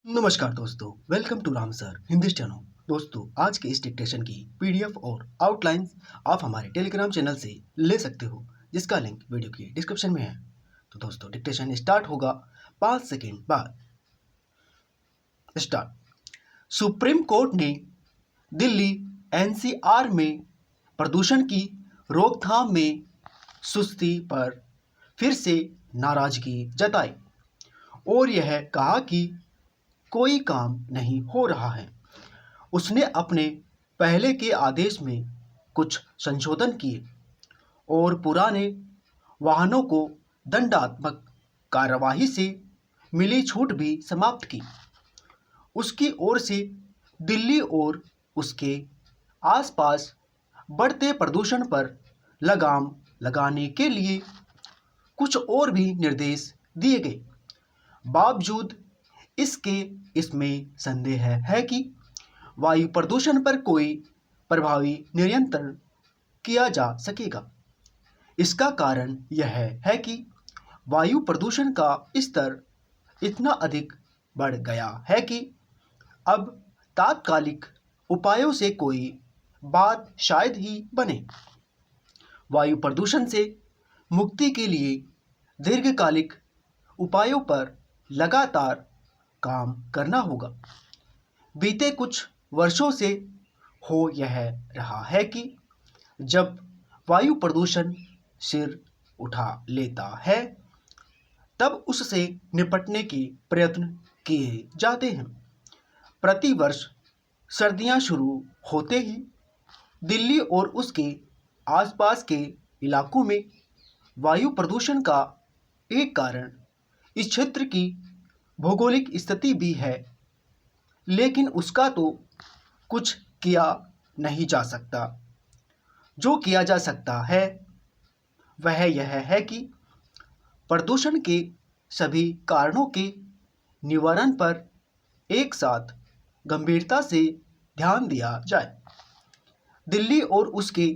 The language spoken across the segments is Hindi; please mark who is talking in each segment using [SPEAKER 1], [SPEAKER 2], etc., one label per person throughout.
[SPEAKER 1] नमस्कार दोस्तों, welcome to Ram sir Hindi channel. दोस्तों, आज के इस डिक्टेशन की पीडीएफ और आउटलाइंस आप हमारे टेलीग्राम चैनल से ले सकते हो, जिसका लिंक वीडियो की डिस्क्रिप्शन में है। तो दोस्तों, डिक्टेशन स्टार्ट होगा 5 सेकेंड बाद। स्टार्ट। सुप्रीम कोर्ट ने दिल्ली एनसीआर में प्रदूषण की रोकथाम में सुस्ती पर फिर से नाराजगी जताई और यह कहा कि कोई काम नहीं हो रहा है। उसने अपने पहले के आदेश में कुछ संशोधन किए और पुराने वाहनों को दंडात्मक कार्यवाही से मिली छूट भी समाप्त की। उसकी ओर से दिल्ली और उसके आसपास बढ़ते प्रदूषण पर लगाम लगाने के लिए कुछ और भी निर्देश दिए गए। बावजूद इसके इसमें संदेह है कि वायु प्रदूषण पर कोई प्रभावी नियंत्रण किया जा सकेगा। इसका कारण यह है कि वायु प्रदूषण का स्तर इतना अधिक बढ़ गया है कि अब तात्कालिक उपायों से कोई बात शायद ही बने। वायु प्रदूषण से मुक्ति के लिए दीर्घकालिक उपायों पर लगातार काम करना होगा। बीते कुछ वर्षों से हो यह रहा है कि जब वायु प्रदूषण सिर उठा लेता है, तब उससे निपटने के प्रयत्न किए जाते हैं। प्रतिवर्ष सर्दियां शुरू होते ही दिल्ली और उसके आसपास के इलाकों में वायु प्रदूषण का एक कारण इस क्षेत्र की भौगोलिक स्थिति भी है, लेकिन उसका तो कुछ किया नहीं जा सकता। जो किया जा सकता है वह यह है कि प्रदूषण के सभी कारणों के निवारण पर एक साथ गंभीरता से ध्यान दिया जाए। दिल्ली और उसके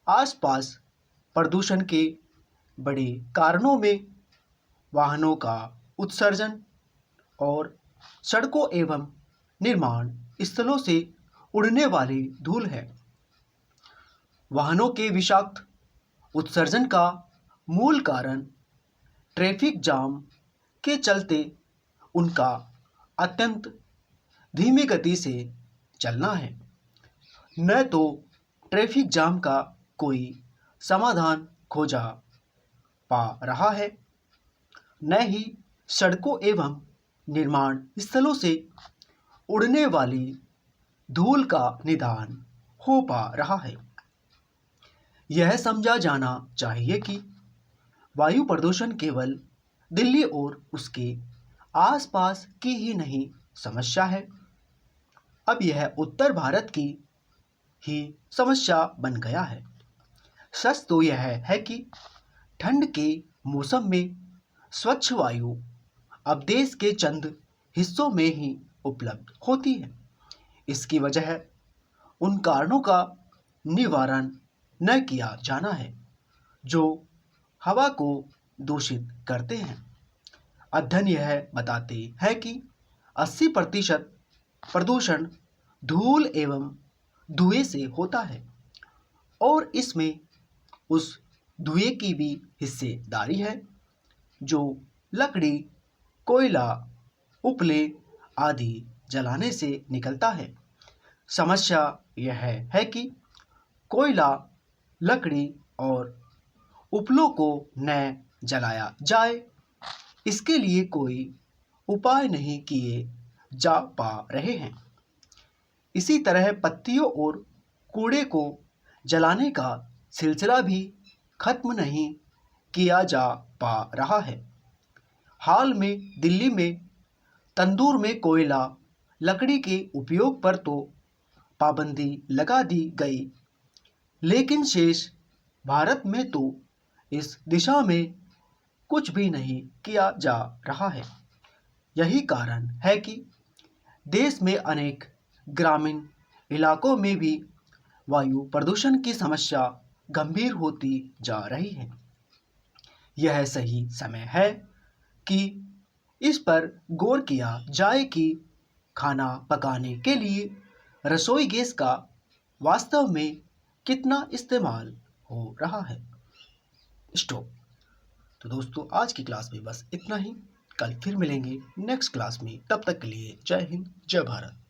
[SPEAKER 1] आसपास प्रदूषण के बड़े कारणों में वाहनों का उत्सर्जन और सड़कों एवं निर्माण स्थलों से उड़ने वाली धूल है। वाहनों के विषाक्त उत्सर्जन का मूल कारण ट्रैफिक जाम के चलते उनका अत्यंत धीमी गति से चलना है। न तो ट्रैफिक जाम का कोई समाधान खोजा पा रहा है, न ही सड़कों एवं निर्माण स्थलों से उड़ने वाली धूल का निदान हो पा रहा है। यह समझा जाना चाहिए कि वायु प्रदूषण केवल दिल्ली और उसके आसपास की ही नहीं समस्या है, अब यह उत्तर भारत की ही समस्या बन गया है। सच तो यह है कि ठंड के मौसम में स्वच्छ वायु अब देश के चंद हिस्सों में ही उपलब्ध होती है। इसकी वजह उन कारणों का निवारण न किया जाना है जो हवा को दूषित करते हैं। अध्ययन यह बताते हैं कि 80% प्रदूषण धूल एवं धुएं से होता है और इसमें उस धुएं की भी हिस्सेदारी है जो लकड़ी, कोयला, उपले आदि जलाने से निकलता है। समस्या यह है कि कोयला, लकड़ी और उपलों को न जलाया जाए, इसके लिए कोई उपाय नहीं किए जा पा रहे हैं। इसी तरह पत्तियों और कूड़े को जलाने का सिलसिला भी खत्म नहीं किया जा पा रहा है। हाल में दिल्ली में तंदूर में कोयला, लकड़ी के उपयोग पर तो पाबंदी लगा दी गई, लेकिन शेष भारत में तो इस दिशा में कुछ भी नहीं किया जा रहा है। यही कारण है कि देश में अनेक ग्रामीण इलाकों में भी वायु प्रदूषण की समस्या गंभीर होती जा रही है। यह सही समय है कि इस पर गौर किया जाए कि खाना पकाने के लिए रसोई गैस का वास्तव में कितना इस्तेमाल हो रहा है। स्टॉप। तो दोस्तों आज की क्लास में बस इतना ही। कल फिर मिलेंगे नेक्स्ट क्लास में। तब तक के लिए जय हिंद, जय भारत।